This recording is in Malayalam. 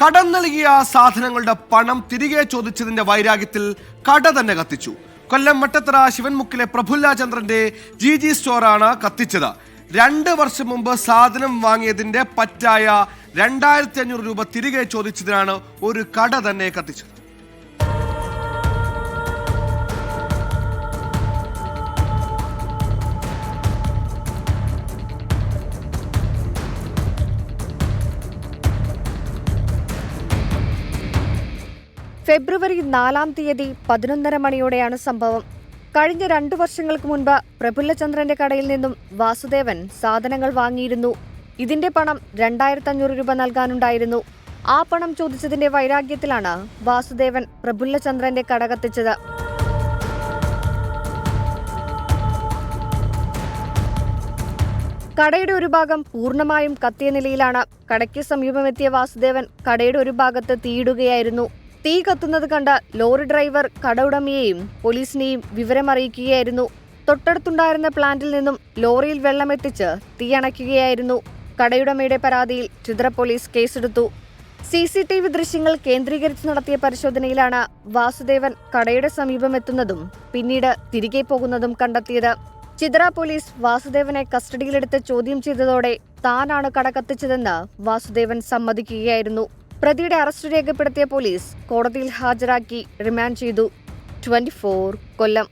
കടം നൽകിയ സാധനങ്ങളുടെ പണം തിരികെ ചോദിച്ചതിന്റെ വൈരാഗ്യത്തിൽ കട തന്നെ കത്തിച്ചു. കൊല്ലം മട്ടത്തറ ശിവൻമുക്കിലെ പ്രഫുല്ല ചന്ദ്രന്റെ ജി സ്റ്റോറാണ് കത്തിച്ചത്. 2 വർഷം മുമ്പ് സാധനം വാങ്ങിയതിന്റെ പറ്റായ 2500 രൂപ തിരികെ ചോദിച്ചതിനാണ് ഒരു കട തന്നെ കത്തിച്ചത്. ഫെബ്രുവരി 4-ാം തീയതി 11:30 മണിയോടെയാണ് സംഭവം. കഴിഞ്ഞ 2 വർഷങ്ങൾക്ക് മുൻപ് പ്രഫുല്ലചന്ദ്രന്റെ കടയിൽ നിന്നും വാസുദേവൻ സാധനങ്ങൾ വാങ്ങിയിരുന്നു. ഇതിന്റെ പണം 2500 രൂപ നൽകാനുണ്ടായിരുന്നു. ആ പണം ചോദിച്ചതിന്റെ വൈരാഗ്യത്തിലാണ് വാസുദേവൻ പ്രഫുല്ലചന്ദ്രന്റെ കട കത്തിച്ചത്. കടയുടെ ഒരു ഭാഗം പൂർണ്ണമായും കത്തിയ നിലയിലാണ്. കടയ്ക്ക് സമീപമെത്തിയ വാസുദേവൻ കടയുടെ ഒരു ഭാഗത്ത് തീയിടുകയായിരുന്നു. തീ കത്തുന്നത് കണ്ട ലോറി ഡ്രൈവർ കട ഉടമയെയും പോലീസിനെയും വിവരമറിയിക്കുകയായിരുന്നു. തൊട്ടടുത്തുണ്ടായിരുന്ന പ്ലാന്റിൽ നിന്നും ലോറിയിൽ വെള്ളമെത്തിച്ച് തീ അണയ്ക്കുകയായിരുന്നു. കടയുടമയുടെ പരാതിയിൽ ചിത്ര പോലീസ് കേസെടുത്തു. CCTV ദൃശ്യങ്ങൾ കേന്ദ്രീകരിച്ച് നടത്തിയ പരിശോധനയിലാണ് വാസുദേവൻ കടയുടെ സമീപമെത്തുന്നതും പിന്നീട് തിരികെ പോകുന്നതും കണ്ടെത്തിയത്. ചിത്ര പോലീസ് വാസുദേവനെ കസ്റ്റഡിയിലെടുത്ത് ചോദ്യം ചെയ്തതോടെ താനാണ് കട കത്തിച്ചതെന്ന് വാസുദേവൻ സമ്മതിക്കുകയായിരുന്നു. പ്രതിയുടെ അറസ്റ്റ് രേഖപ്പെടുത്തിയ പോലീസ് കോടതിയിൽ ഹാജരാക്കി റിമാൻഡ് ചെയ്തു. 24 കൊല്ലം.